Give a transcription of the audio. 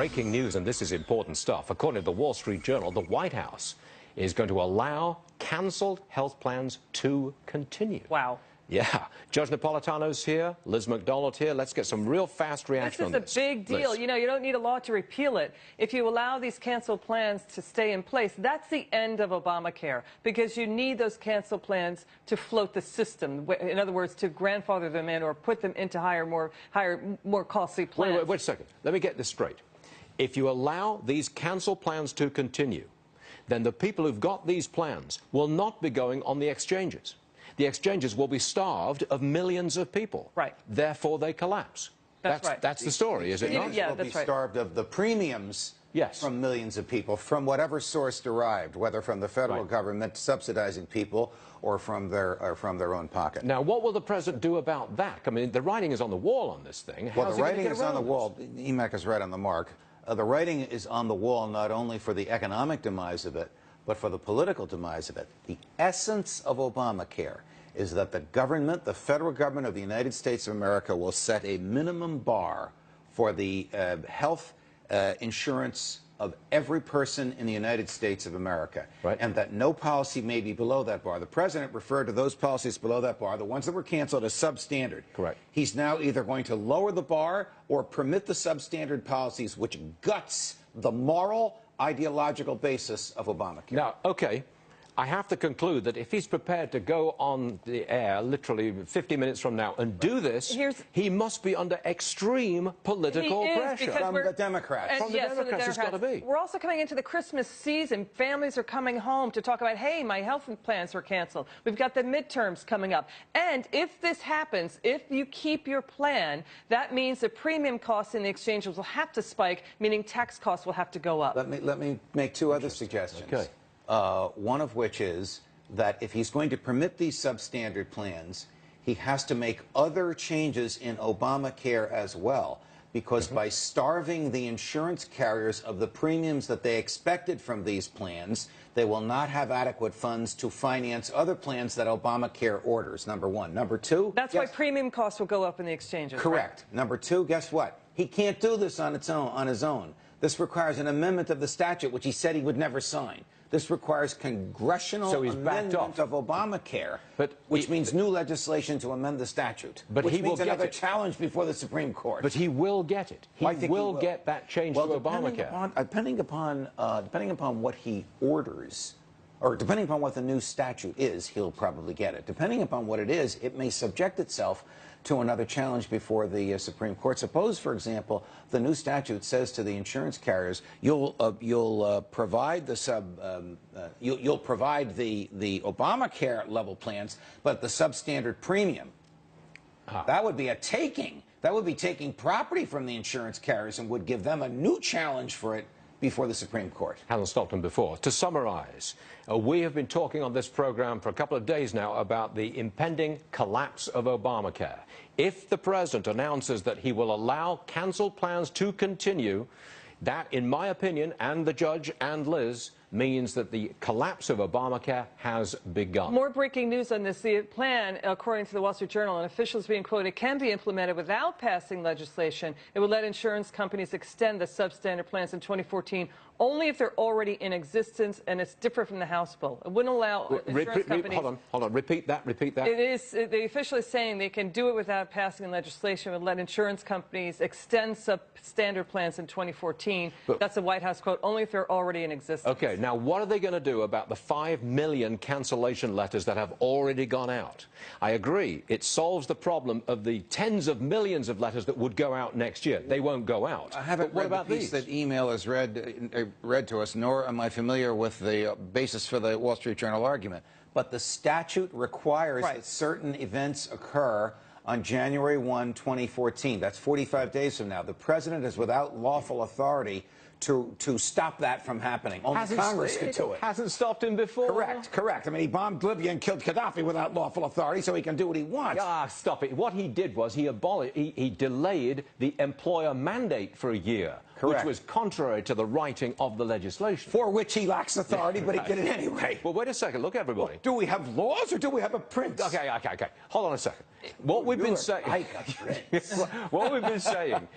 breaking news, and this is important stuff. According to the Wall Street Journal, the White House is going to allow cancelled health plans to continue. Wow. Yeah. Judge Napolitano's here, Liz McDonald here. Let's get some real fast reaction on this. This is a big deal. Liz. You know, you don't need a law to repeal it. If you allow these canceled plans to stay in place, that's the end of Obamacare, because you need those canceled plans to float the system. In other words, to grandfather them in or put them into higher, more costly plans. Wait a second. Let me get this straight. If you allow these canceled plans to continue, then the people who've got these plans will not be going on the exchanges. The exchanges will be starved of millions of people. Right. Therefore, they collapse. That's right. That's the story, is it not? Yeah, will be that's right. starved of the premiums from millions of people, from whatever source derived, whether from the federal government subsidizing people or from their own pocket. Now, what will the president do about that? I mean, the writing is on the wall on this thing. Well, the writing is on the wall. EMAC is right on the mark. The writing is on the wall not only for the economic demise of it, but for the political demise of it. The essence of Obamacare is that the government, the federal government of the United States of America, will set a minimum bar for the health insurance of every person in the United States of America, and that no policy may be below that bar. The president referred to those policies below that bar, the ones that were canceled, as substandard. Correct. He's now either going to lower the bar or permit the substandard policies, which guts the moral, ideological basis of Obamacare. Now, okay, I have to conclude that if he's prepared to go on the air literally 50 minutes from now and do this, he must be under extreme political pressure. From the Democrats. From the Democrats, it's got to be. We're also coming into the Christmas season. Families are coming home to talk about, hey, my health plans were canceled. We've got the midterms coming up. And if this happens, if you keep your plan, that means the premium costs in the exchanges will have to spike, meaning tax costs will have to go up. Let me make two other suggestions. Okay. One of which is that if he's going to permit these substandard plans, he has to make other changes in Obamacare as well, because by starving the insurance carriers of the premiums that they expected from these plans, they will not have adequate funds to finance other plans that Obamacare orders, number one. Number two... That's why premium costs will go up in the exchanges. Correct. Right? Number two, guess what? He can't do this on his own. This requires an amendment of the statute, which he said he would never sign. This requires congressional amendment of Obamacare, which means new legislation to amend the statute, which means another challenge before the Supreme Court. But he will get it. He will get that change to Obamacare. Depending upon what he orders, or depending upon what the new statute is, he'll probably get it. Depending upon what it is, it may subject itself to another challenge before the Supreme Court. Suppose, for example, the new statute says to the insurance carriers, you'll provide the you'll provide the Obamacare level plans, but the substandard premium. That would be a taking. That would be taking property from the insurance carriers and would give them a new challenge for it before the Supreme Court. Hasn't stopped him before. To summarize, we have been talking on this program for a couple of days now about the impending collapse of Obamacare. If the president announces that he will allow cancelled plans to continue, that, in my opinion, and the judge and Liz, means that the collapse of Obamacare has begun. More breaking news on this. The plan, according to the Wall Street Journal, and officials being quoted, can be implemented without passing legislation. It would let insurance companies extend the substandard plans in 2014 only if they're already in existence, and it's different from the House bill. It wouldn't allow insurance companies... Hold on. Repeat that. It is, the official is saying they can do it without passing legislation. It would let insurance companies extend substandard plans in 2014. That's a White House quote, only if they're already in existence. Okay, now what are they going to do about the 5 million cancellation letters that have already gone out? I agree, it solves the problem of the tens of millions of letters that would go out next year. They won't go out. I haven't read the piece that email has read to us, nor am I familiar with the basis for the Wall Street Journal argument. But the statute requires that certain events occur on January 1, 2014. That's 45 days from now. The president is without lawful authority to stop that from happening. Only Congress could do it. Hasn't stopped him before. Correct. I mean, he bombed Libya and killed Gaddafi without lawful authority, so he can do what he wants. Ah, stop it. What he did was he delayed the employer mandate for a year, which was contrary to the writing of the legislation. For which he lacks authority, but he did it anyway. Well, wait a second. Look, everybody. Well, do we have laws or do we have a prince? Okay. Hold on a second. What we've been saying... What we've been saying